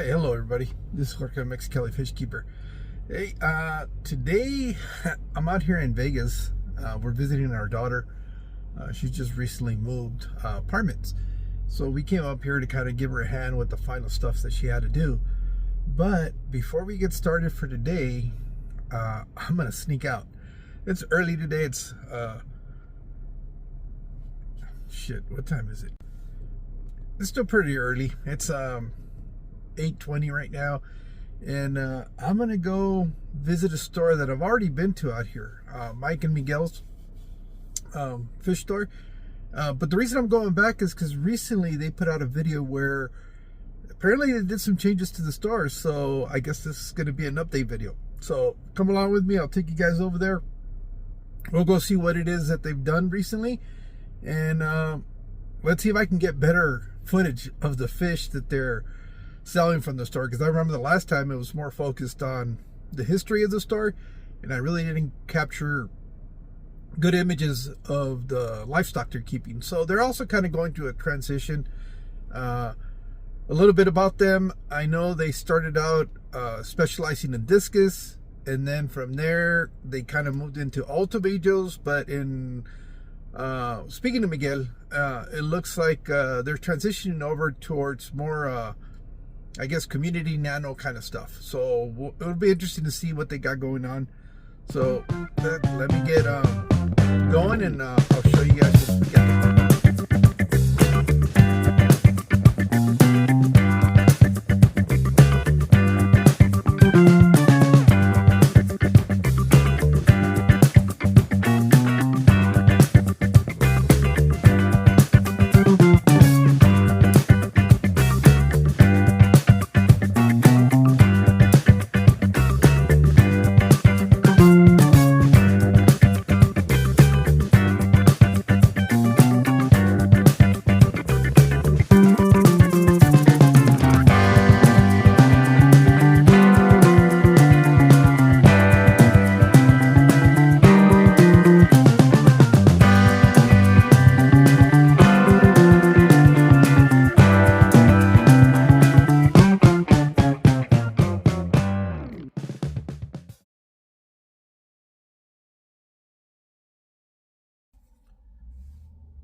Hey, hello everybody. This is Jorge Mex Kelly Fish Keeper. Hey, today I'm out here in Vegas. We're visiting our daughter. She just recently moved apartments. So we came up here to kind of give her a hand with the final stuff that she had to do. But before we get started for today, I'm gonna sneak out. It's early today. It's shit, what time is it? It's still pretty early. It's 8:20 right now, and I'm gonna go visit a store that I've already been to out here, Mike and Miguel's fish store. But the reason I'm going back is because recently they put out a video where apparently they did some changes to the store, so I guess this is going to be an update video. So come along with me. I'll take you guys over there. We'll go see what it is that they've done recently, and let's see if I can get better footage of the fish that they're selling from the store, because I remember the last time it was more focused on the history of the store, and I really didn't capture good images of the livestock they're keeping. So they're also kind of going through a transition. A little bit about them: I know they started out specializing in discus, and then from there they kind of moved into ultimajos. But in speaking to Miguel, it looks like they're transitioning over towards more I guess community nano kind of stuff. So it'll be interesting to see what they got going on. So let me get going, and I'll show you guys what we got.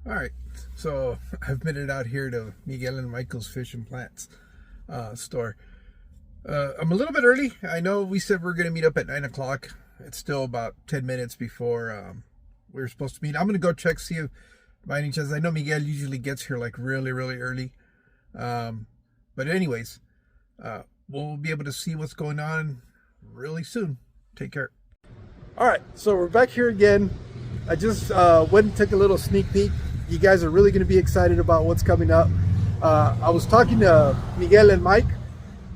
All right, so I've made it out here to Miguel and Michael's Fish and Plants store. I'm a little bit early. I know we said we're going to meet up at 9 o'clock. It's still about 10 minutes before we were supposed to meet. I'm going to go check, see if by any chance, I know Miguel usually gets here like really early. But anyways, we'll be able to see what's going on really soon. Take care. All right, so we're back here again. I just went and took a little sneak peek. You guys are really going to be excited about what's coming up. I was talking to Miguel and Mike.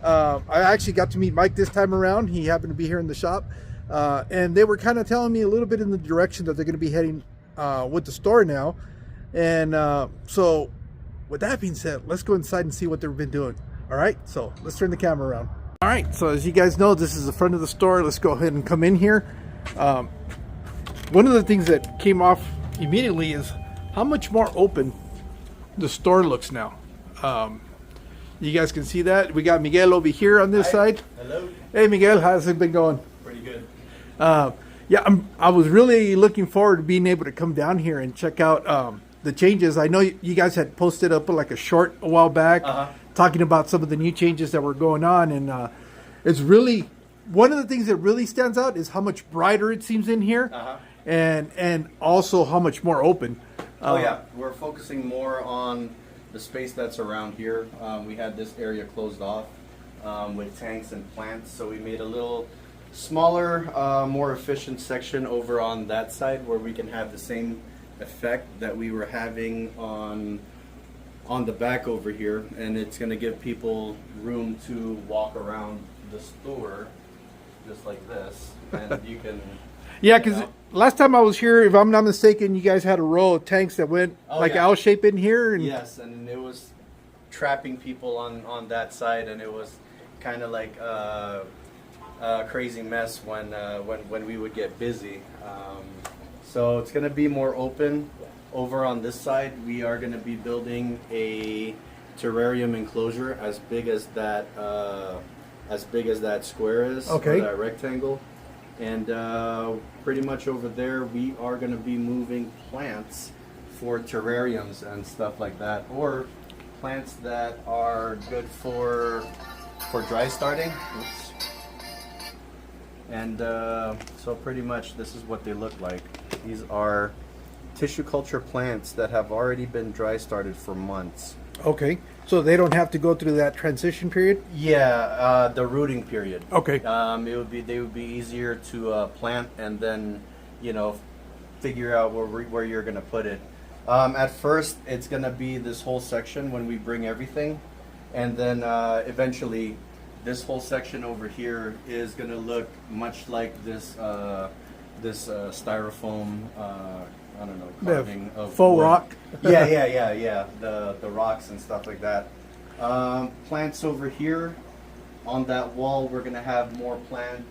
I actually got to meet Mike this time around. He happened to be here in the shop. And they were kind of telling me a little bit in the direction that they're going to be heading with the store now. And so with that being said, let's go inside and see what they've been doing. All right, so let's turn the camera around. All right, so as you guys know, this is the front of the store. Let's go ahead and come in here. One of the things that came off immediately is how much more open the store looks now. You guys can see that. We got Miguel over here on this side. Hello. Hey Miguel, how's it been going? Pretty good. Yeah, I was really looking forward to being able to come down here and check out the changes. I know you guys had posted up like a short a while back talking about some of the new changes that were going on, and it's really, one of the things that really stands out is how much brighter it seems in here, and also how much more open. Yeah, we're focusing more on the space that's around here. We had this area closed off with tanks and plants, so we made a little smaller, more efficient section over on that side where we can have the same effect that we were having on the back over here, and it's going to give people room to walk around the store just like this, and you can yeah, because last time I was here, if I'm not mistaken, you guys had a row of tanks that went like L shape in here, and yes, and it was trapping people on that side, and it was kind of like a crazy mess when we would get busy. So it's going to be more open. Over on this side, we are going to be building a terrarium enclosure as big as that square is, Okay. or that rectangle. And pretty much over there, we are going to be moving plants for terrariums and stuff like that, or plants that are good for dry starting. Oops. And so pretty much this is what they look like. These are tissue culture plants that have already been dry started for months. Okay. So they don't have to go through that transition period? Yeah, the rooting period. Okay. They would be easier to plant and then, you know, figure out where you're gonna put it. At first, it's gonna be this whole section when we bring everything, and then eventually, this whole section over here is gonna look much like this styrofoam. I don't know, carving of faux wood. rock. Yeah. The rocks and stuff like that. Plants over here on that wall. We're gonna have more plant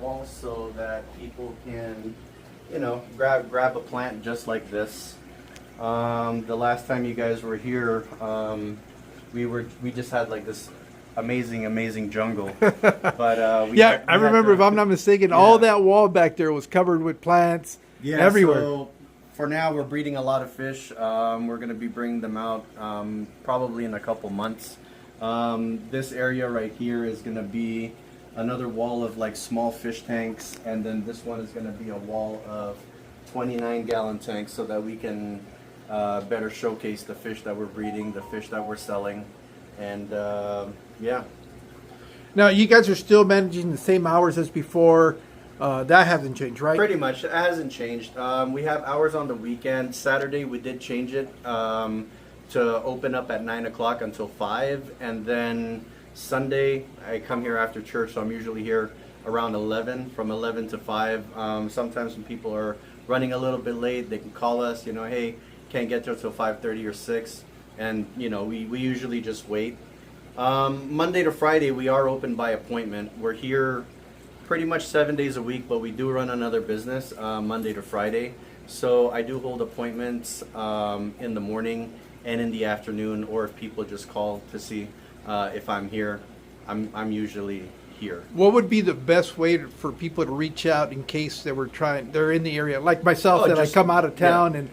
walls so that people can, you know, grab a plant just like this. The last time you guys were here, we just had like this amazing jungle. But I remember, if I'm not mistaken, all that wall back there was covered with plants. Yeah, everywhere. So for now, we're breeding a lot of fish. We're going to be bringing them out probably in a couple months. This area right here is going to be another wall of like small fish tanks, and then this one is going to be a wall of 29-gallon tanks so that we can better showcase the fish that we're breeding, the fish that we're selling, and yeah. Now, you guys are still managing the same hours as before. That hasn't changed, right? Pretty much, it hasn't changed. We have hours on the weekend. Saturday we did change it to open up at 9 o'clock until 5, and then Sunday I come here after church, so I'm usually here around 11, from 11 to 5. Sometimes when people are running a little bit late, they can call us, you know, hey, can't get there till 5:30 or 6, and you know, we usually just wait. Monday to Friday we are open by appointment. We're here pretty much 7 days a week, but we do run another business Monday to Friday. So I do hold appointments in the morning and in the afternoon, or if people just call to see if I'm here, I'm usually here. What would be the best way for people to reach out in case they're in the area, like myself, I come out of town and,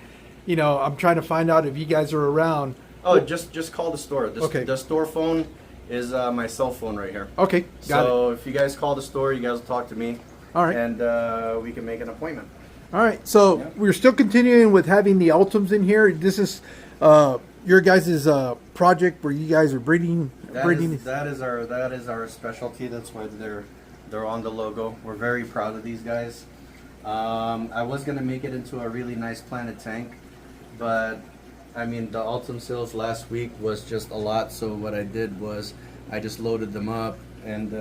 you know, I'm trying to find out if you guys are around? Oh, just call the store. Okay. The store phone is my cell phone right here. Okay, got it. So if you guys call the store, you guys will talk to me. All right. And we can make an appointment. All right. So we're still continuing with having the Ultims in here. This is your guys' project where you guys are breeding. That is our specialty. That's why they're on the logo. We're very proud of these guys. I was gonna make it into a really nice planted tank, but I mean, the Ultim sales last week was just a lot, so what I did was I just loaded them up, and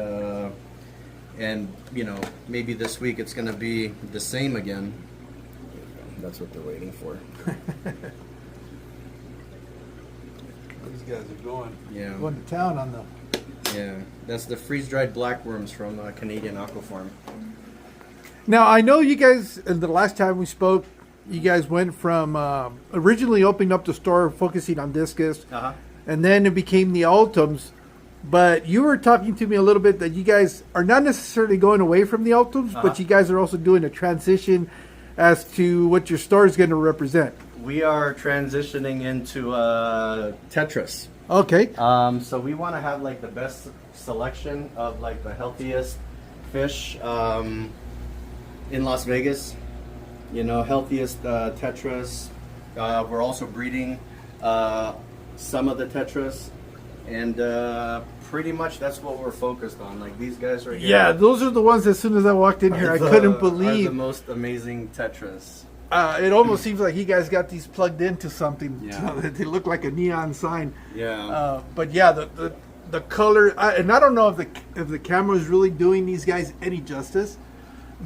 you know, maybe this week it's gonna be the same again. That's what they're waiting for. These guys are going to town on the... Yeah, that's the freeze-dried blackworms from Canadian Aquafarm. Now, I know you guys, the last time we spoke, you guys went from originally opening up the store focusing on discus, and then it became the Ultims. But you were talking to me a little bit that you guys are not necessarily going away from the Ultims, but you guys are also doing a transition as to what your store is going to represent. We are transitioning into Tetras. Okay. So we want to have like the best selection of like the healthiest fish in Las Vegas. You know, healthiest Tetras. We're also breeding some of the Tetras, and pretty much that's what we're focused on. Like these guys right here. Yeah, those are the ones. As soon as I walked in here, I couldn't believe are the most amazing Tetras. It almost seems like you guys got these plugged into something. Yeah. They look like a neon sign. Yeah. But yeah, the color, and I don't know if the camera is really doing these guys any justice,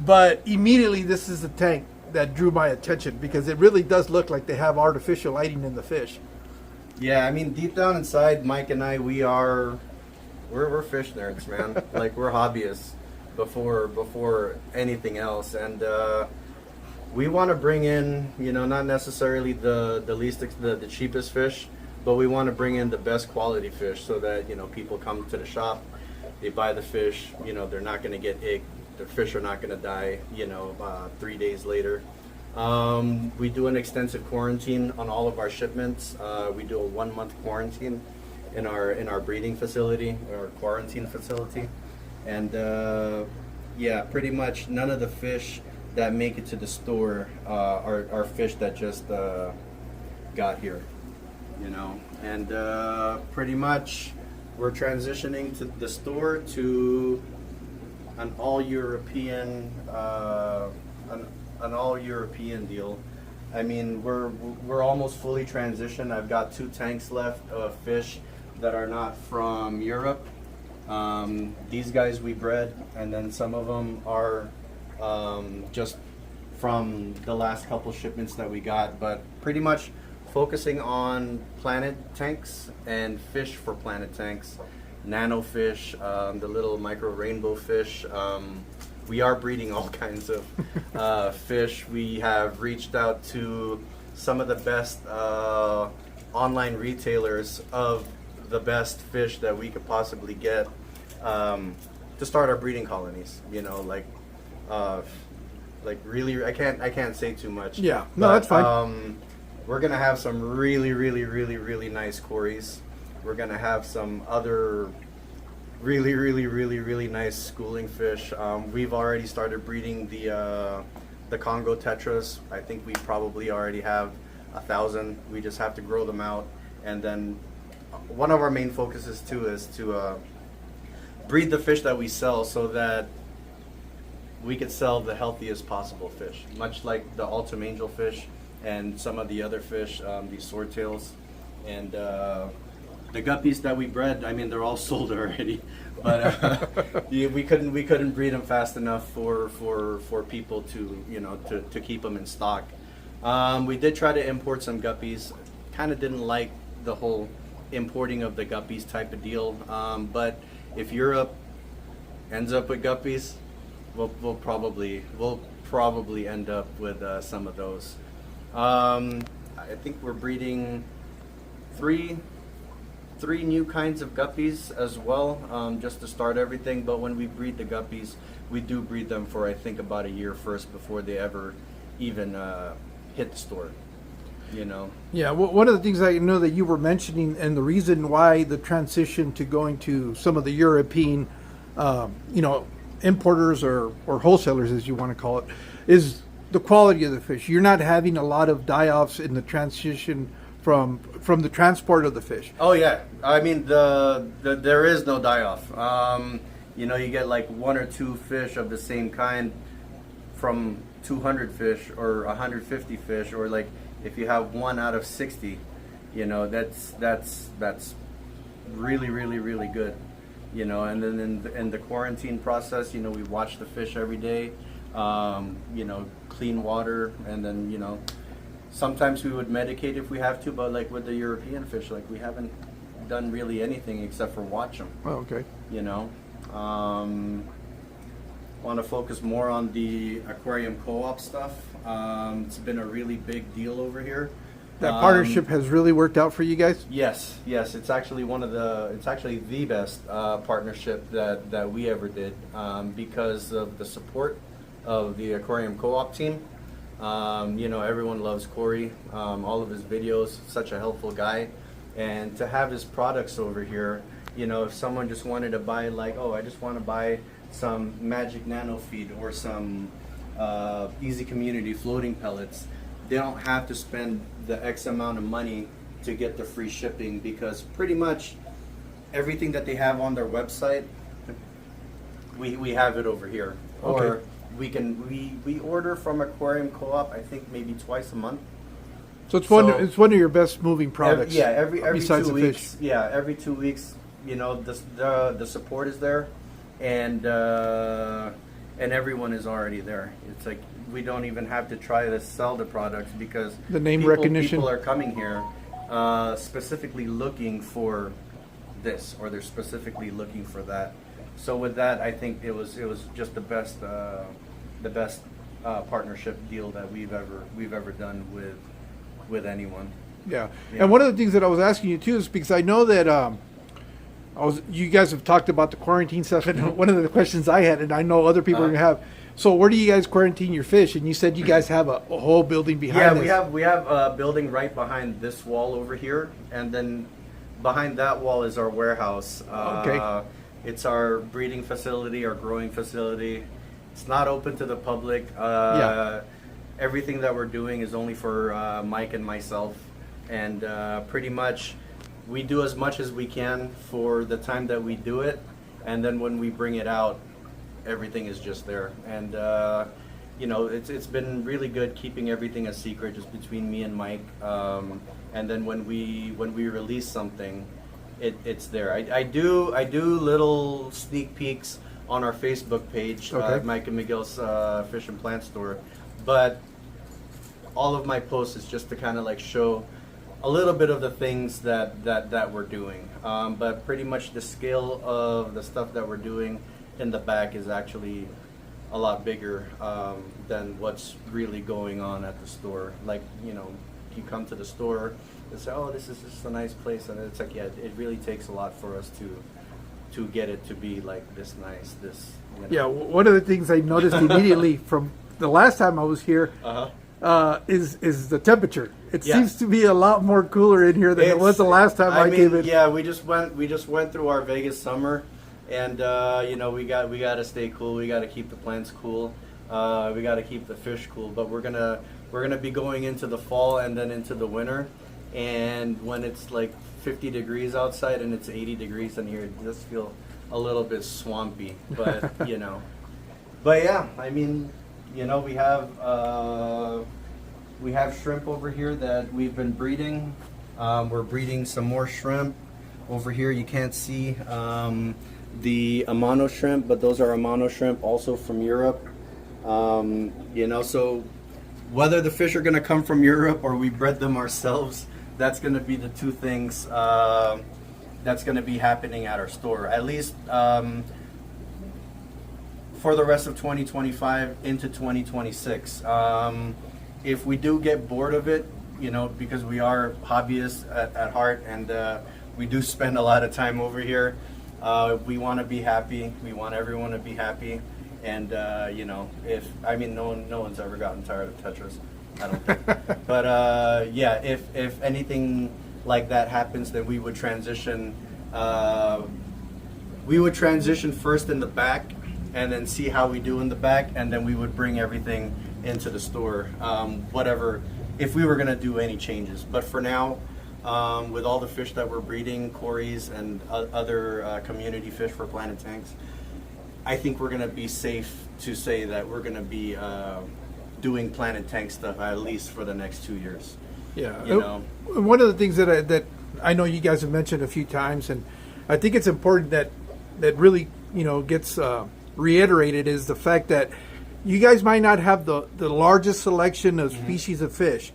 but immediately this is the tank that drew my attention because it really does look like they have artificial lighting in the fish. Yeah, I mean, deep down inside, Mike and I, we're fish nerds, man. Like we're hobbyists before anything else, and we want to bring in, you know, not necessarily the cheapest fish, but we want to bring in the best quality fish so that, you know, people come to the shop, they buy the fish, you know, they're not going to get ick, the fish are not going to die, you know, 3 days later. We do an extensive quarantine on all of our shipments. We do a 1-month quarantine in our breeding facility, or quarantine facility, and yeah, pretty much none of the fish that make it to the store are fish that just got here, you know. And pretty much we're transitioning to the store to an all European an all European deal. I mean, we're almost fully transitioned. I've got 2 tanks left of fish that are not from Europe. These guys we bred, and then some of them are just from the last couple shipments that we got, but pretty much focusing on planet tanks and fish for planet tanks, nano fish, the little micro rainbow fish. We are breeding all kinds of fish. We have reached out to some of the best online retailers of the best fish that we could possibly get to start our breeding colonies. You know, like really, I can't say too much. Yeah, no, that's fine. We're gonna have some really nice cories. We're gonna have some other really nice schooling fish. We've already started breeding the Congo tetras. I think we probably already have 1,000. We just have to grow them out. And then one of our main focuses too is to breed the fish that we sell so that we could sell the healthiest possible fish, much like the Altum angel fish and some of the other fish, these swordtails, and the guppies that we bred. I mean, they're all sold already, but yeah, we couldn't breed them fast enough for people to, you know, to keep them in stock. We did try to import some guppies. Kind of didn't like the whole importing of the guppies type of deal, but if Europe ends up with guppies, we'll probably end up with some of those. I think we're breeding three new kinds of guppies as well, just to start everything. But when we breed the guppies, we do breed them for, I think, about a year first before they ever even hit the store. You know. Yeah, well, one of the things I know that you were mentioning, and the reason why the transition to going to some of the European, you know, importers or wholesalers, as you want to call it, is the quality of the fish. You're not having a lot of die-offs in the transition from the transport of the fish. Oh yeah, I mean there is no die-off. You know, you get like 1 or 2 fish of the same kind from 200 fish or 150 fish, or like if you have 1 out of 60, you know, that's really good. You know, and then in the quarantine process, you know, we watch the fish every day. You know, clean water, and then, you know, sometimes we would medicate if we have to, but like with the European fish, like we haven't done really anything except for watch them. Oh, okay. You know, want to focus more on the aquarium co-op stuff. It's been a really big deal over here. That partnership has really worked out for you guys? Yes, it's actually the best partnership that we ever did, because of the support of the aquarium co-op team. You know, everyone loves Corey, all of his videos, such a helpful guy, and to have his products over here, you know, if someone just wanted to buy, like, oh, I just want to buy some Magic Nano Feed or some Easy Community floating pellets, they don't have to spend the X amount of money to get the free shipping, because pretty much everything that they have on their website, we have it over here. Okay. Or we order from Aquarium Co-op, I think maybe twice a month. So it's one of your best moving products. Every besides 2 the weeks. fish. Yeah, every 2 weeks, you know, the support is there, and everyone is already there. It's like we don't even have to try to sell the products, because the name recognition. People are coming here specifically looking for this, or they're specifically looking for that. So with that, I think it was just the best partnership deal that we've ever done with anyone. Yeah. And one of the things that I was asking you too is because I know that you guys have talked about the quarantine stuff, and one of the questions I had, and I know other people are gonna have. So where do you guys quarantine your fish? And you said you guys have a whole building behind. Yeah, we have a building right behind this wall over here, and then behind that wall is our warehouse. Okay. It's our breeding facility, our growing facility. It's not open to the public. Everything that we're doing is only for Mike and myself, and pretty much we do as much as we can for the time that we do it, and then when we bring it out, everything is just there. And you know, it's been really good keeping everything a secret just between me and Mike. And then when we release something, it's there. I do little sneak peeks on our Facebook page, Mike and Miguel's Fish and Plant Store, but all of my posts is just to kind of like show a little bit of the things that we're doing. But pretty much the scale of the stuff that we're doing in the back is actually a lot bigger than what's really going on at the store. Like, you know, you come to the store and say, oh, this is just a nice place, and it's like, yeah, it really takes a lot for us to get it to be like this nice, this, you know. Yeah, one of the things I noticed immediately from the last time I was here is the temperature. It seems to be a lot more cooler in here than it was the last time I came in. Yeah, we just went through our Vegas summer, and you know, we got to stay cool. We got to keep the plants cool. We got to keep the fish cool. But we're gonna be going into the fall and then into the winter, and when it's like 50 degrees outside and it's 80 degrees in here, it does feel a little bit swampy. But you know, but yeah, I mean, you know, we have shrimp over here that we've been breeding. We're breeding some more shrimp over here. You can't see the Amano shrimp, but those are Amano shrimp also from Europe. You know, so whether the fish are going to come from Europe or we bred them ourselves, that's going to be the two things that's going to be happening at our store, at least for the rest of 2025 into 2026. If we do get bored of it, you know, because we are hobbyists at heart, and we do spend a lot of time over here, we want to be happy. We want everyone to be happy. And you know, no one's ever gotten tired of Tetris, I don't think. But yeah, if anything like that happens, then we would transition. We would transition first in the back, and then see how we do in the back, and then we would bring everything into the store. Whatever, if we were gonna do any changes. But for now, with all the fish that we're breeding, Corey's and other community fish for Planet Tanks, I think we're going to be safe to say that we're going to be doing Planet Tank stuff at least for the next 2 years. Yeah. You know? One of the things that I know you guys have mentioned a few times, and I think it's important that really, you know, gets reiterated, is the fact that you guys might not have the largest selection of species of fish,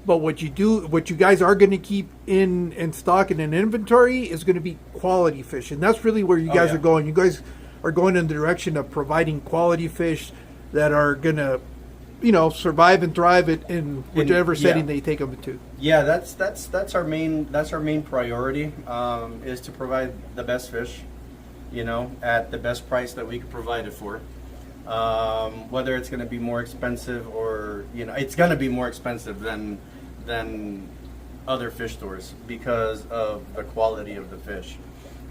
but what you guys are going to keep in stock and in inventory is going to be quality fish, and that's really where you guys are going. You guys are going in the direction of providing quality fish that are going to, you know, survive and thrive in whichever setting they take them into. Yeah, that's our main priority, is to provide the best fish, you know, at the best price that we could provide it for. Whether it's going to be more expensive or, you know, it's going to be more expensive than other fish stores because of the quality of the fish.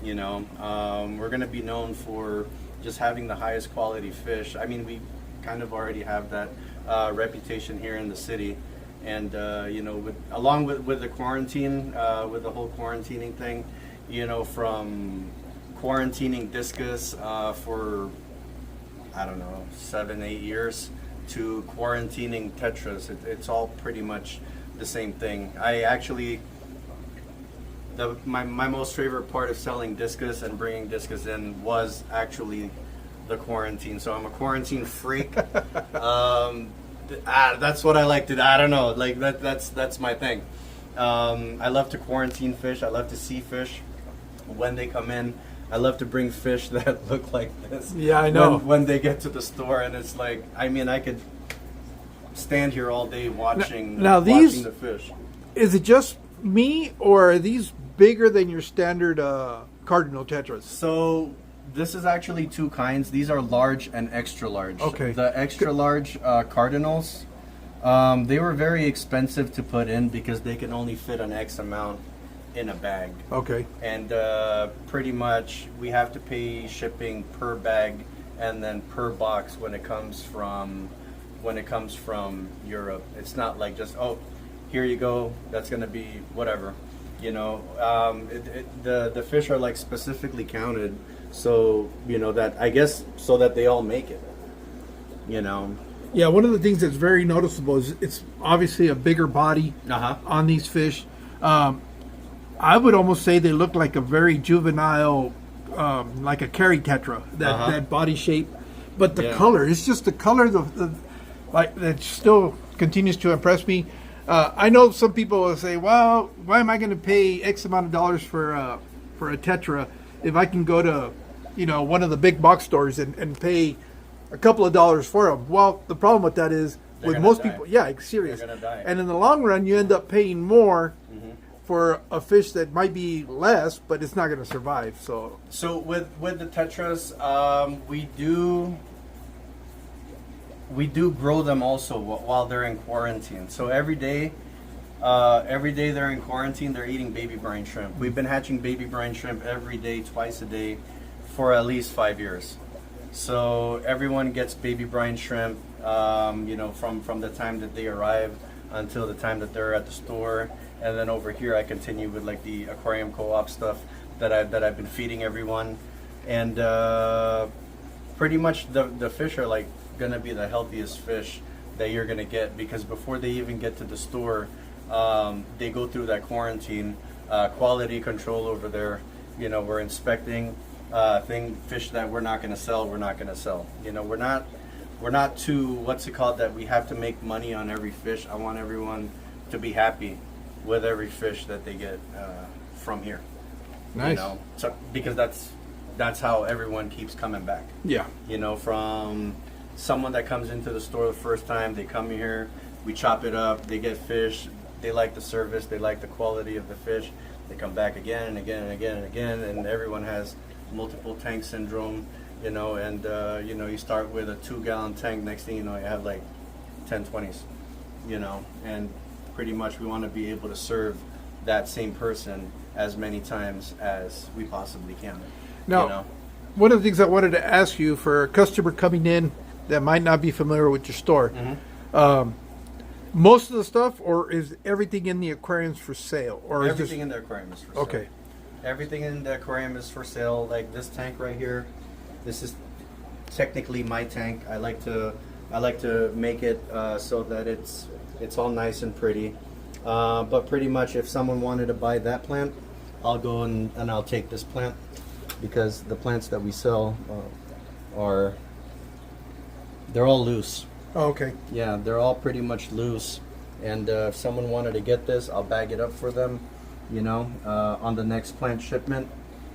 You know, we're going to be known for just having the highest quality fish. I mean, we kind of already have that reputation here in the city. And, you know, along with the quarantine, with the whole quarantining thing, you know, from quarantining discus for, I don't know, 7-8 years to quarantining tetras, it's all pretty much the same thing. I actually... My most favorite part of selling discus and bringing discus in was actually the quarantine. So I'm a quarantine freak. That's what I like to do. I don't know, like that's my thing. I love to quarantine fish. I love to see fish when they come in. I love to bring fish that look like this. Yeah, I know. When they get to the store, and it's like, I mean, I could stand here all day watching the fish. is it just me, or are these bigger than your standard cardinal tetras? So this is actually two kinds. These are large and extra large. Okay. The extra large cardinals, they were very expensive to put in because they can only fit an X amount in a bag. Okay. And pretty much we have to pay shipping per bag and then per box when it comes from Europe. It's not like just, oh, here you go, that's gonna be whatever. You know, the fish are like specifically counted, so you know that, I guess, so that they all make it. You know. Yeah, one of the things that's very noticeable is it's obviously a bigger body on these fish. I would almost say they look like a very juvenile, like a carry tetra, that body shape. But the color, it's just the color like that still continues to impress me. I know some people will say, well, why am I going to pay X amount of dollars for a tetra if I can go to, you know, one of the big box stores and pay a couple of dollars for them? Well, the problem with that is with most people, serious. They're gonna die. And in the long run, you end up paying more for a fish that might be less, but it's not going to survive. So with the tetras, we do grow them also while they're in quarantine. So every day they're in quarantine, they're eating baby brine shrimp. We've been hatching baby brine shrimp every day, twice a day, for at least 5 years. So everyone gets baby brine shrimp, you know, from the time that they arrive until the time that they're at the store. And then over here I continue with like the aquarium co-op stuff that I've been feeding everyone. And pretty much the fish are like gonna be the healthiest fish that you're gonna get, because before they even get to the store, they go through that quarantine, quality control over there. You know, we're inspecting fish that we're not gonna sell. You know, we're not too, what's it called, that we have to make money on every fish. I want everyone to be happy with every fish that they get from here. Nice. You know, so, because that's how everyone keeps coming back. yeah. You know, from someone that comes into the store the first time, they come here, we chop it up, they get fish, they like the service, they like the quality of the fish, they come back again and again and again and again, and everyone has multiple tank syndrome, you know, and you know, you start with a 2-gallon tank, next thing you know, you have like 10 20s, you know, and pretty much we want to be able to serve that same person as many times as we possibly can. Now, you know? one of the things I wanted to ask you, for a customer coming in that might not be familiar with your store, most of the stuff, or is everything in the aquariums for sale? Or everything in the aquarium is for sale. Okay. Everything in the aquarium is for sale. Like this tank right here, this is technically my tank. I like to make it so that it's all nice and pretty. But pretty much, if someone wanted to buy that plant, I'll go and I'll take this plant, because the plants that we sell they're all loose. Oh, okay. Yeah, they're all pretty much loose. And if someone wanted to get this, I'll bag it up for them. You know, on the next plant shipment,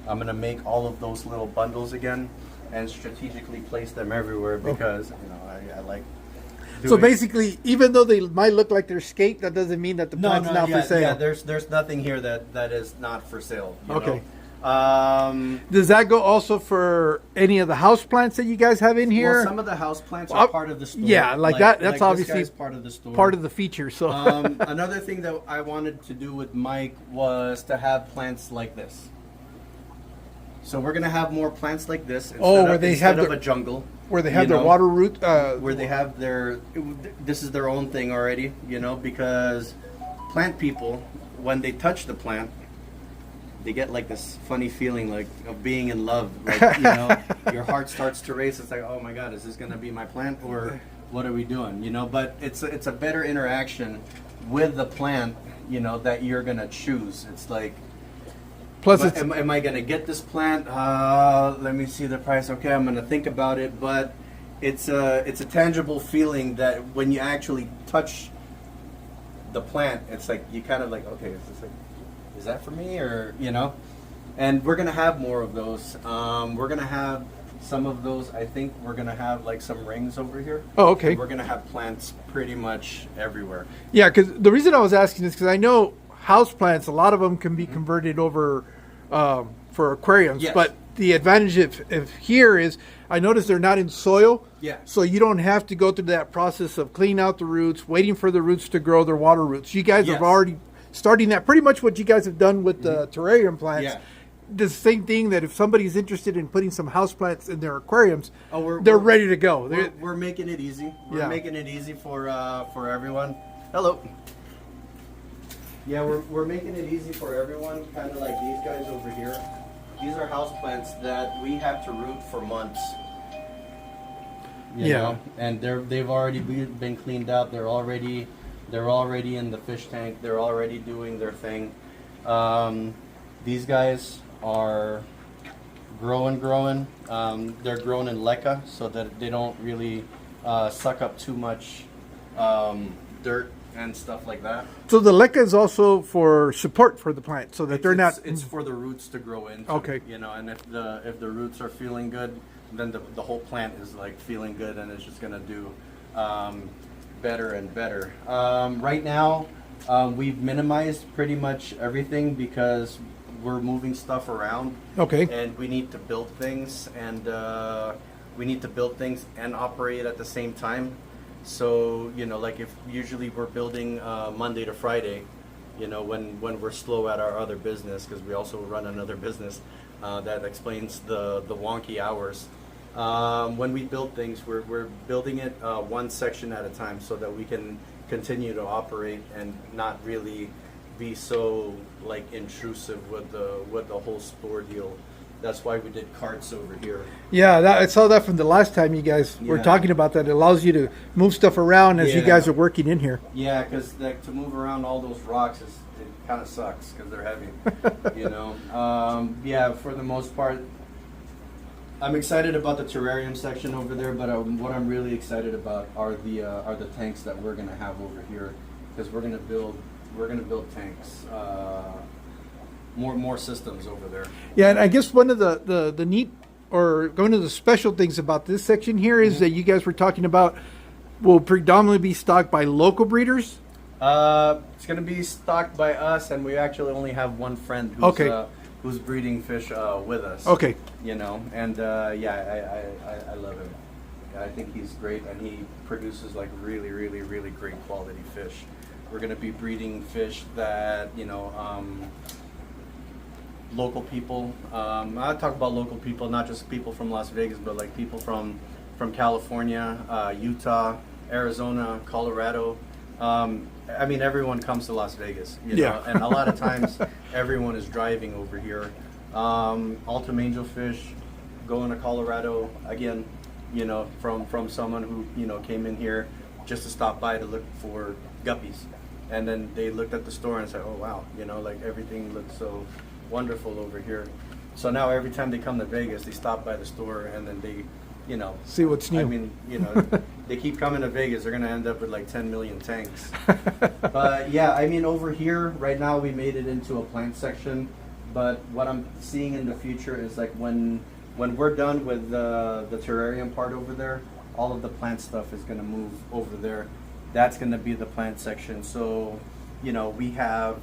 I'm gonna make all of those little bundles again and strategically place them everywhere, because you know, I like. So basically, even though they might look like they're escaped, that doesn't mean that the plant's not for sale. Yeah, there's nothing here that is not for sale. You Okay. know? Does that go also for any of the house plants that you guys have in here? Well, some of the house plants are part of the store. Yeah, like that. That's like obviously this guy's part of the store. part of the feature. So another thing that I wanted to do with Mike was to have plants like this. So we're gonna have more plants like this instead of a jungle. Where they have their water root. Where they have this is their own thing already. You know, because plant people, when they touch the plant, they get like this funny feeling like of being in love. Like, you know, your heart starts to race. It's like, oh my God, is this gonna be my plant, or what are we doing? You know, but it's a better interaction with the plant, you know, that you're gonna choose. It's like, plus, am I gonna get this plant? Let me see the price. Okay, I'm gonna think about it. But it's a tangible feeling that when you actually touch the plant, it's like you kind of like, okay, is that for me, or you know? And we're gonna have more of those. We're gonna have some of those, I think we're gonna have like some rings over here. Oh, okay. We're gonna have plants pretty much everywhere. Yeah, because the reason I was asking is because I know house plants, a lot of them can be converted over for aquariums. Yes. But the advantage of here is I noticed they're not in soil. Yeah. So you don't have to go through that process of cleaning out the roots, waiting for the roots to grow, their water roots. You guys Yes. have already starting that, pretty much what you guys have done with the terrarium plants. Yeah. The same thing that if somebody's interested in putting some house plants in their aquariums, Oh, they're ready to go. We're making it easy. We're Yeah. making it easy for everyone. Hello. Yeah, we're making it easy for everyone. Kind of like these guys over here. These are house plants that we have to root for months. You know? And they've already been cleaned out. They're already in the fish tank. They're already doing their thing. These guys are growing. They're grown in leca so that they don't really suck up too much dirt and stuff like that. So the leca is also for support for the plant, so that they're not. It's for the roots to grow into. Okay. You know, and if the roots are feeling good, then the whole plant is like feeling good, and it's just gonna do better and better. Right now, we've minimized pretty much everything because we're moving stuff around. Okay. And we need to build things, and operate at the same time. So, you know, like if usually we're building Monday to Friday, you know, when we're slow at our other business, because we also run another business, that explains the wonky hours. When we build things, we're building it one section at a time so that we can continue to operate and not really be so like intrusive with the whole store deal. That's why we did carts over here. Yeah, I saw that from the last time you guys were Yeah. talking about that. It allows you to move stuff around as you Yeah. guys are working in here. Yeah, because like, to move around all those rocks it kind of sucks because they're heavy. You know. Yeah, for the most part, I'm excited about the terrarium section over there, but what I'm really excited about are the tanks that we're gonna have over here, because we're gonna build tanks, more systems over there. Yeah, and I guess one of the neat or one of the special things about this section here is that you guys were talking about will predominantly be stocked by local breeders. It's gonna be stocked by us, and we actually only have one friend who's breeding fish with us. Okay. You know, and yeah, I love him. I think he's great, and he produces like really great quality fish. We're gonna be breeding fish that, you know, local people. I talk about local people, not just people from Las Vegas, but like people from California, Utah, Arizona, Colorado. I mean, everyone comes to Las Vegas, you know, and a lot of times everyone is driving over here. Altum angelfish going to Colorado again, you know, from someone who, you know, came in here just to stop by to look for guppies, and then they looked at the store and said, oh wow, you know, like everything looks so wonderful over here. So now every time they come to Vegas, they stop by the store and then they, you know, See what's new. I mean, you know, they keep coming to Vegas, they're gonna end up with like 10 million tanks. But yeah, I mean, over here right now we made it into a plant section, but what I'm seeing in the future is like when we're done with the terrarium part over there, all of the plant stuff is gonna move over there. That's gonna be the plant section. So, you know, we have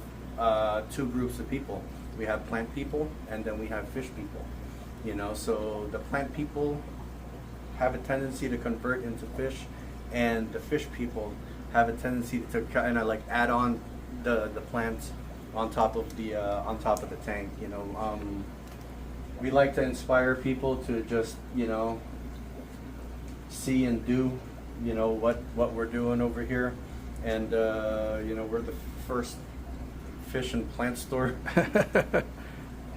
two groups of people. We have plant people, and then we have fish people. You know, so the plant people have a tendency to convert into fish, and the fish people have a tendency to kind of like add on the plants on top of the tank. You know, we like to inspire people to just, you know, see and do, you know, what we're doing over here, and you know, we're the first fish and plant store.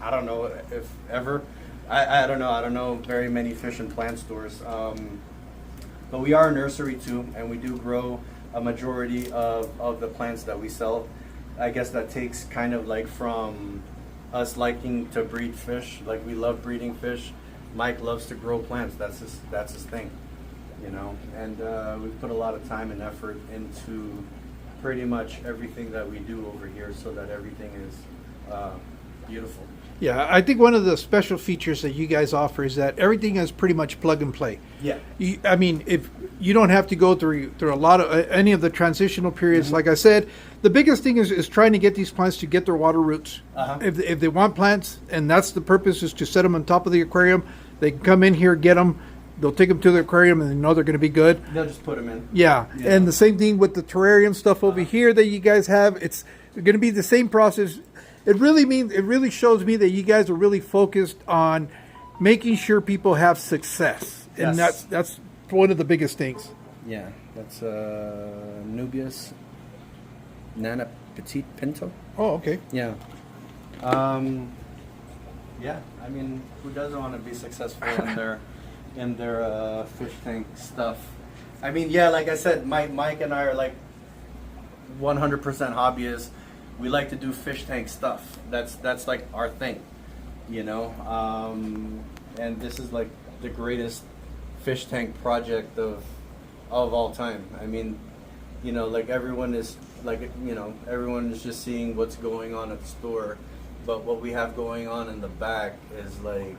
I don't know if ever. I don't know. I don't know very many fish and plant stores. But we are a nursery too, and we do grow a majority of the plants that we sell. I guess that takes kind of like from us liking to breed fish. Like, we love breeding fish. Mike loves to grow plants. That's his thing, you know. And we put a lot of time and effort into pretty much everything that we do over here, so that everything is Beautiful. Yeah, I think one of the special features that you guys offer is that everything is pretty much plug and play. Yeah. I mean, if you don't have to go through a lot of any of the transitional periods. Like I said, the biggest thing is trying to get these plants to get their water roots. If they want plants, and that's the purpose, is to set them on top of the aquarium. They can come in here, get them. They'll take them to the aquarium, and they know they're going to be good. They'll just put them in. Yeah, and the same thing with the terrarium stuff over here that you guys have. It's going to be the same process. It really shows me that you guys are really focused on making sure people have success, and that's one of the biggest things. Yeah, that's Nubius Nana Petite Pinto. Oh, okay. Yeah. Yeah, I mean, who doesn't want to be successful in their fish tank stuff? I mean, yeah, like I said, Mike and I are like 100% hobbyists. We like to do fish tank stuff. That's like our thing, you know. And this is like the greatest fish tank project of all time. I mean, you know, like everyone is just seeing what's going on at the store, but what we have going on in the back is like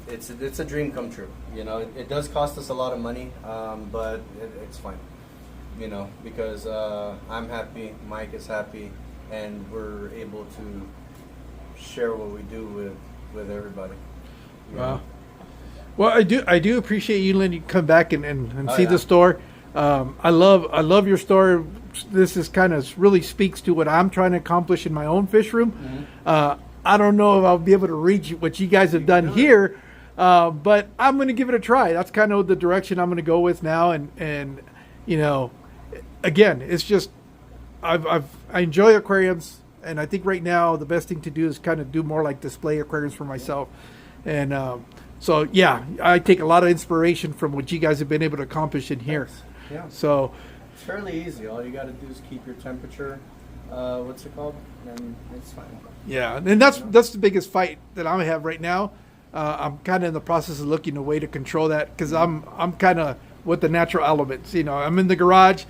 it's a dream come true. You know, it does cost us a lot of money, but it's fine. You know, because I'm happy, Mike is happy, and we're able to share what we do with everybody. Wow. Well, I do appreciate you letting me come back and see the store. I love your store. This is kind of really speaks to what I'm trying to accomplish in my own fish room. I don't know if I'll be able to reach what you guys have done here, but I'm going to give it a try. That's kind of the direction I'm going to go with now, and you know. Again, it's just I enjoy aquariums, and I think right now the best thing to do is kind of do more like display aquariums for myself, and so yeah, I take a lot of inspiration from what you guys have been able to accomplish in here. Yeah. So it's fairly easy. All you got to do is keep your temperature. What's it called? And it's fine. Yeah, and that's the biggest fight that I have right now. I'm kind of in the process of looking a way to control that because I'm kind of with the natural elements. You know, I'm in the garage.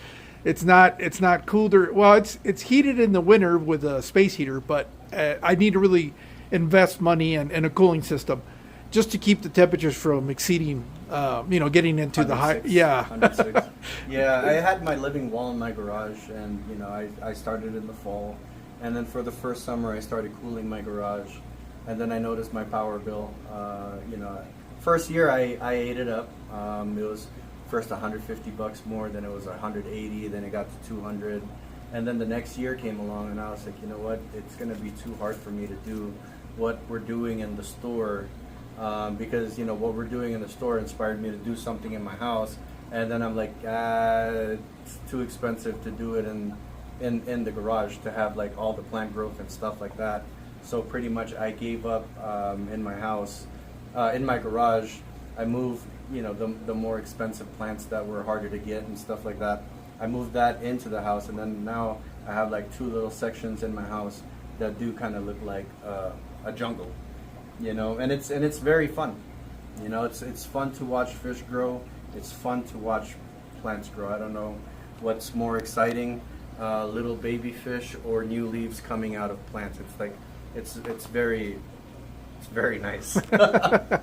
It's not cooled it's heated in the winter with a space heater, but I need to really invest money in a cooling system just to keep the temperatures from exceeding, getting into the high. Yeah. 106. Yeah, I had my living wall in my garage, and you know, I started in the fall, and then for the first summer I started cooling my garage, and then I noticed my power bill. First year I ate it up. It was first $150 more, then it was $180, then it got to $200, and then the next year came along, and I was like, you know what, it's going to be too hard for me to do what we're doing in the store, because you know what we're doing in the store inspired me to do something in my house, and then I'm like, it's too expensive to do it in the garage, to have like all the plant growth and stuff like that. So pretty much I gave up in my house, in my garage. I moved, you know, the more expensive plants that were harder to get and stuff like that. I moved that into the house, and then now I have like 2 little sections in my house that do kind of look like a jungle, you know, and it's very fun. You know, it's fun to watch fish grow. It's fun to watch plants grow. I don't know what's more exciting, little baby fish or new leaves coming out of plants. It's like it's very nice. All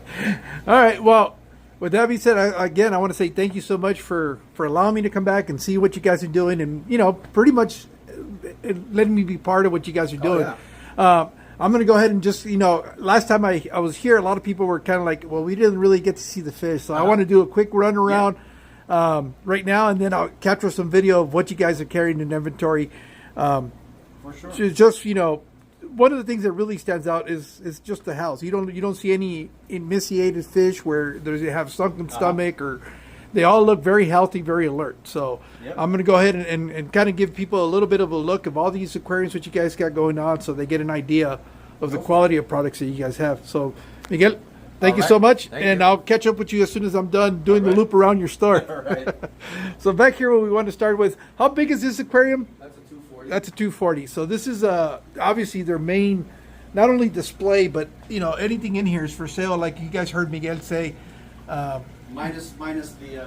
right. Well, with that being said, I want to say thank you so much for allowing me to come back and see what you guys are doing, and you know, pretty much letting me be part of what you guys are doing. I'm going to go ahead and just, you know, last time I was here, a lot of people were kind of like, well, we didn't really get to see the fish, so I want to do a quick run around right now, and then I'll capture some video of what you guys are carrying in inventory. For sure. So just, you know, one of the things that really stands out is just the house. You don't see any emaciated fish where they have sunken stomach, or they all look very healthy, very alert. So I'm going to go ahead and kind of give people a little bit of a look of all these aquariums that you guys got going on, so they get an idea of the quality of products that you guys have. So Miguel, thank you so much, and I'll catch up with you as soon as I'm done doing the loop around your store. All right. So back here, what we want to start with, how big is this aquarium? That's a 240. That's a 240. So this is obviously their main, not only display, but you know, anything in here is for sale. Like you guys heard Miguel say. Minus the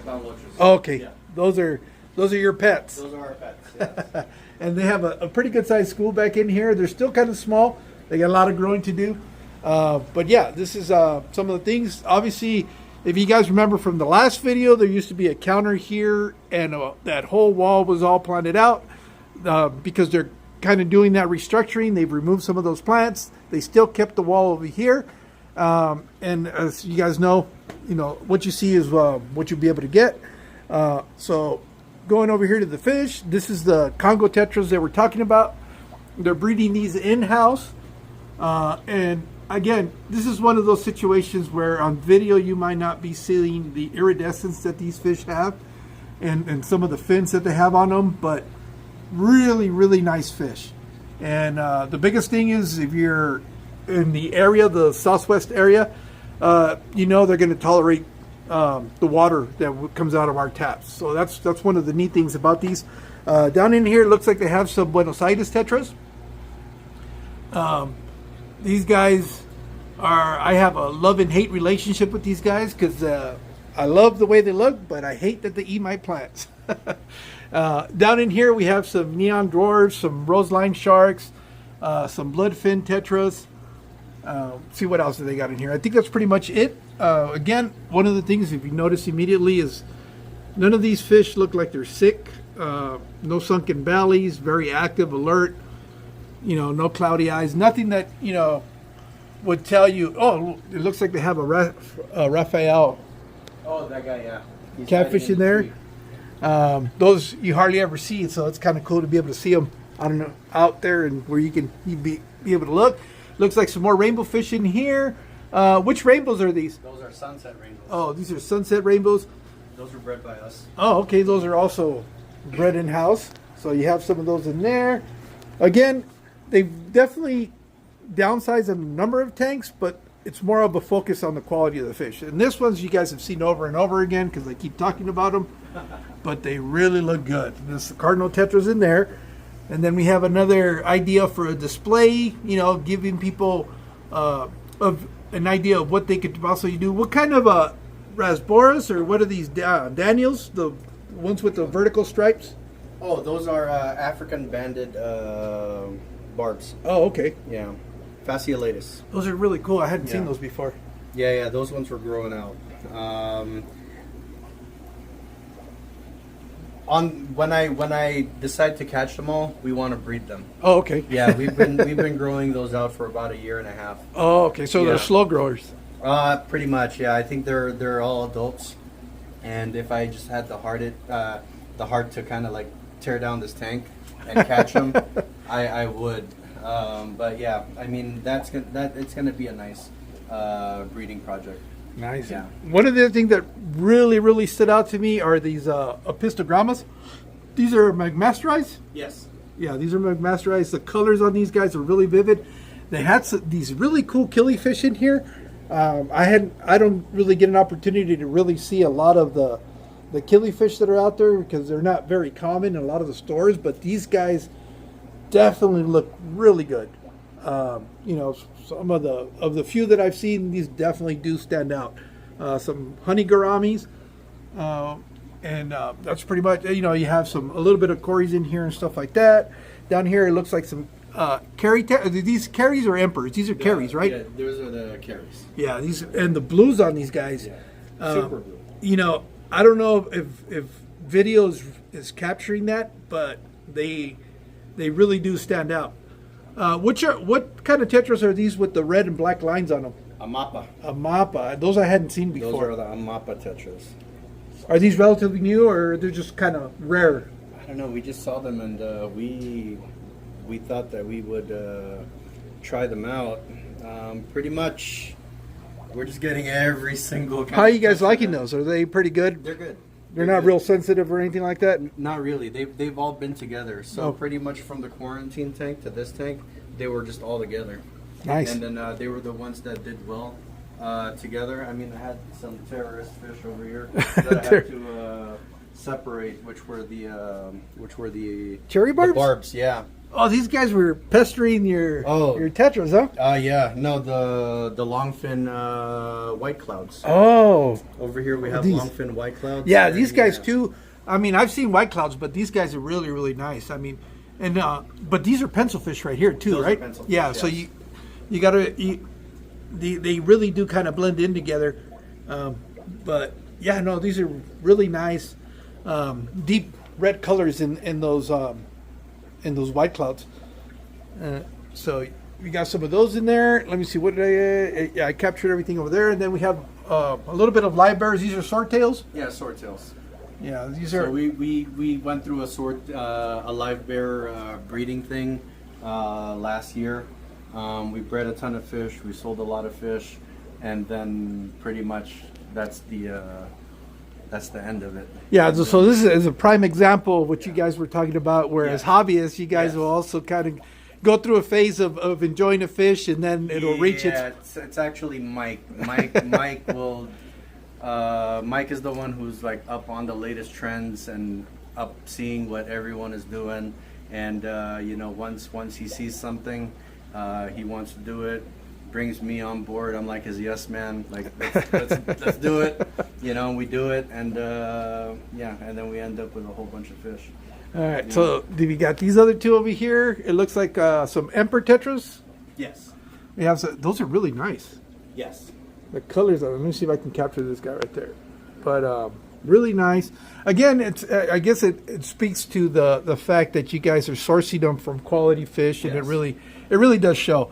clown loaches. Okay, Yeah. those are Those are your pets. Those are our pets, yes. And they have a pretty good sized school back in here. They're still kind of small. They got a lot of growing to do. But yeah, this is some of the things. Obviously, if you guys remember from the last video, there used to be a counter here, and that whole wall was all planted out because they're kind of doing that restructuring. They've removed some of those plants. They still kept the wall over here. And as you guys know, what you see is what you'll be able to get. So going over here to the fish, this is the Congo tetras that we're talking about. They're breeding these in-house. And again, this is one of those situations where on video you might not be seeing the iridescence that these fish have and some of the fins that they have on them, but really, really nice fish. And the biggest thing is if you're in the area, the southwest area, they're going to tolerate the water that comes out of our taps. So that's one of the neat things about these. Down in here, it looks like they have some Buenos Aires tetras. These guys I have a love and hate relationship with these guys because I love the way they look, but I hate that they eat my plants. Down in here, we have some neon dwarves, some roseline sharks, some bloodfin tetras. See what else they got in here. I think that's pretty much it. Again, one of the things, if you notice immediately, is none of these fish look like they're sick. No sunken bellies, very active, alert. No cloudy eyes. Nothing that, would tell you, oh, it looks like they have a Raphael. Oh, that guy, yeah. He's catfish in there. Those you hardly ever see, so it's kind of cool to be able to see them, I don't know, out there and where you'd be able to look. Looks like some more rainbow fish in here. Which rainbows are these? Those are sunset rainbows. Oh, these are sunset rainbows. Those were bred by us. Oh, okay. Those are also bred in-house. So you have some of those in there. Again, they've definitely downsized a number of tanks, but it's more of a focus on the quality of the fish. And this ones you guys have seen over and over again because I keep talking about them, but they really look good. There's the Cardinal Tetras in there. And then we have another idea for a display, giving people of an idea of what they could possibly do. What kind of Rasboras, or what are these Daniels, the ones with the vertical stripes? Oh, those are African banded barbs. Oh, okay. Yeah. Fasciolatus. Those are really cool. I hadn't seen those before. Yeah, those ones were growing out. When I decide to catch them all, we want to breed them. Oh, okay. Yeah, we've been growing those out for about 1.5 years. Oh, okay. So they're slow growers. Pretty much. Yeah, I think they're all adults. And if I just had the heart to kind of like tear down this tank and catch them, I would. But yeah, I mean it's gonna be a nice breeding project. Nice. Yeah. One of the things that really, really stood out to me are these Apistogrammas. These are magmasterized? Yes. Yeah, these are magmasterized. The colors on these guys are really vivid. They had these really cool killifish in here. I don't really get an opportunity to really see a lot of the killifish that are out there because they're not very common in a lot of the stores, but these guys definitely look really good. Some of the few that I've seen, these definitely do stand out. Some honey gouramis, and that's pretty much. You have a little bit of cories in here and stuff like that. Down here, it looks like some carry. Are these carries or emperors? These are carries, right? Yeah, those are the carries. Yeah, these and the blues on these guys. Yeah. Super blue. I don't know if video is capturing that, but they really do stand out. What kind of tetras are these with the red and black lines on them? Amapa. Those I hadn't seen before. Those are the Amapa tetras. Are these relatively new, or they're just kind of rare? I don't know. We just saw them, and we thought that we would try them out. Pretty much, we're just getting every single kind. How are you guys liking those? Are they pretty good? They're good. They're not real sensitive or anything like that? Not really. They've all been together. So pretty much from the quarantine tank to this tank, they were just all together. Nice. And then they were the ones that did well together. I mean, I had some terrorist fish over here that I had to separate, which were the cherry barbs. The barbs, yeah. Oh, these guys were pestering your tetras, huh? Yeah. No, the longfin white clouds. Oh. Over here we have longfin white clouds. Yeah, these guys too. I mean, I've seen white clouds, but these guys are really, really nice. I mean, and but these are pencil fish right here too, Those are right? pencil fish, Yeah. yes. So you gotta they really do kind of blend in together. But yeah, no, these are really nice, deep red colors in those white clouds. So we got some of those in there. Let me see, what did I captured everything over there, and then we have a little bit of live bears. These are swordtails. Yeah, swordtails. Yeah, these So are. we went through a live bear breeding thing last year. We bred a ton of fish. We sold a lot of fish, and then pretty much that's the end of it. Yeah, so this is a prime example of what you guys were talking about, where as hobbyists, you guys Yes. will also kind of go through a phase of enjoying a fish, and then it'll reach its... Yeah, it's actually Mike. Mike will... Mike is the one who's like up on the latest trends and up seeing what everyone is doing, and you know, once he sees something, he wants to do it, brings me on board. I'm like his yes man, like let's do it, you know. We do it, and yeah, and then we end up with a whole bunch of fish. All right, so we got these other two over here. It looks like some emperor tetras. Yes. We have those are really nice. Yes. The colors of them. Let me see if I can capture this guy right there. But really nice. Again, it's I guess it speaks to the fact that you guys are sourcing them from quality fish, and Yes. it really does show.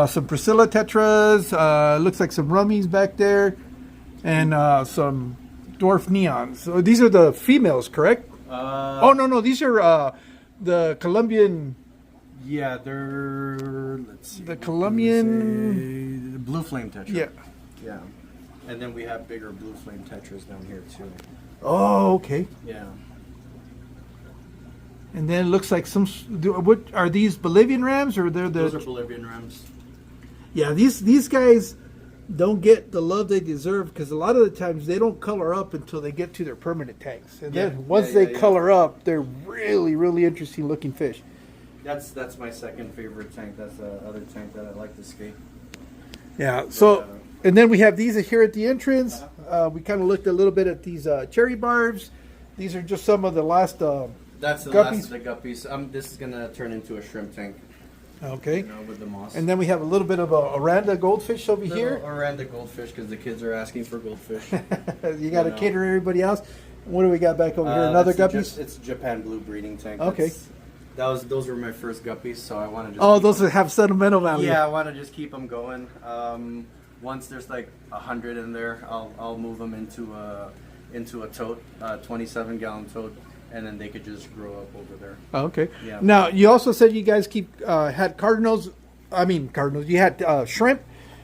Some Priscilla tetras. Looks like some rummies back there, and some dwarf neons. So these are the females, correct? Oh no, these are the Colombian. Yeah, they're let's see. The Colombian. The blue flame tetra. Yeah. Yeah. And then we have bigger blue flame tetras down here too. Oh, okay. Yeah. And then it looks like some. What are these Bolivian rams, or they're the? Those are Bolivian rams. Yeah, these guys don't get the love they deserve, because a lot of the times they don't color up until they get to their permanent tanks, and then once they color up, they're really, really interesting looking fish. That's my second favorite tank. That's the other tank that I like to skate. Yeah. So, and then we have these here at the entrance. We kind of looked a little bit at these cherry barbs. These are just some of the last. That's the guppies. last of the guppies. This is gonna turn into a shrimp tank. Okay. You know, with the moss. And then we have a little bit of a Oranda goldfish over here. Around the goldfish, because the kids are asking for goldfish. You got to cater everybody else. What do we got back over here? Another guppies? It's Japan blue breeding tank. Okay. Those were my first guppies, so I want to just. Oh, those that have sentimental value. Yeah, I want to just keep them going. Once there's like 100 in there, I'll move them into a tote, 27-gallon tote, and then they could just grow up over there. Oh, okay. Yeah. Now, you also said you guys had cardinals. You had shrimp.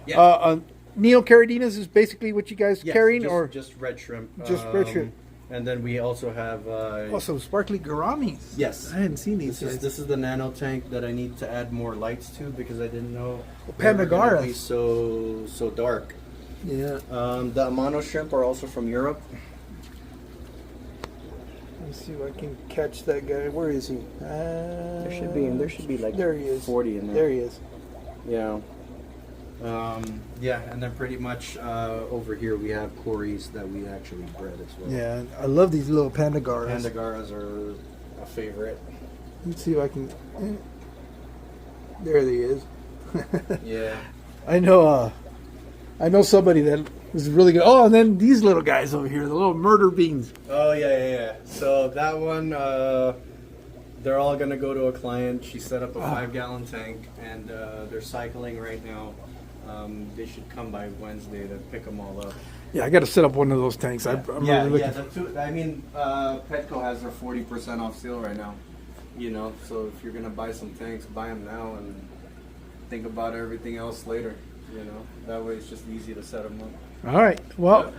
Yeah. Neocardinas is basically what you guys carrying, just, or just red shrimp. just red shrimp. And then we also have some sparkly gouramis. Yes. I hadn't seen these. This is the nano tank that I need to add more lights to, because I didn't know Pandagoras. they were gonna be so dark. Yeah. The Amano shrimp are also from Europe. Let me see if I can catch that guy. Where is he? There should be like there he is. 40 in there. There he is. Yeah. Yeah, and then pretty much over here we have Corys that we actually bred as well. Yeah, I love these little Pandagoras. Pandagoras are a favorite. Let's see if I can. There he is. Yeah. I know somebody that is really good. Oh, and then these little guys over here, the little murder beans. Oh yeah. So that one, they're all gonna go to a client. She set up a 5-gallon tank, and they're cycling right now. They should come by Wednesday to pick them all up. Yeah, I got to set up one of those tanks. I'm really looking Petco has their 40% off sale right now. You know, so if you're gonna buy some tanks, buy them now and think about everything else later. You know, that way it's just easy to set them up. All right. Well,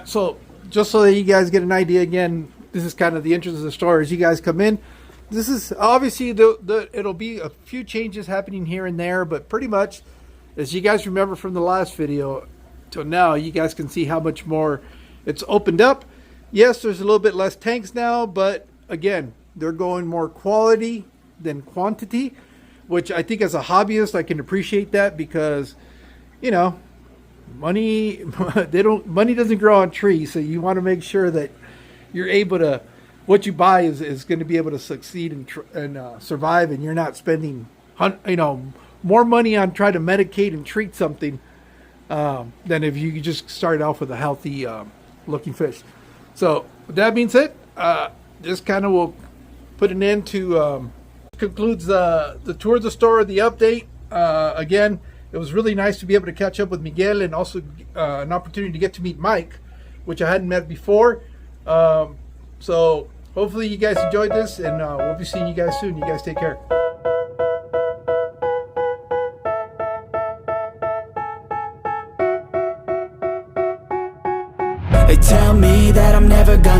so just so that you guys get an idea, again, this is kind of the entrance of the store as you guys come in. This is obviously it'll be a few changes happening here and there, but pretty much, as you guys remember from the last video till now, you guys can see how much more it's opened up. Yes, there's a little bit less tanks now, but again, they're going more quality than quantity, which I think as a hobbyist, I can appreciate that, because, you know, money doesn't grow on trees. So you want to make sure that you're able to, what you buy is going to be able to succeed and survive, and you're not spending, more money on trying to medicate and treat something than if you just started off with a healthy looking fish. So with that being said, this kind of will put an end to concludes the tour of the store, the update. Again, it was really nice to be able to catch up with Miguel, and also an opportunity to get to meet Mike, which I hadn't met before. So hopefully you guys enjoyed this, and we'll be seeing you guys soon. You guys take care. They tell me that I'm never gonna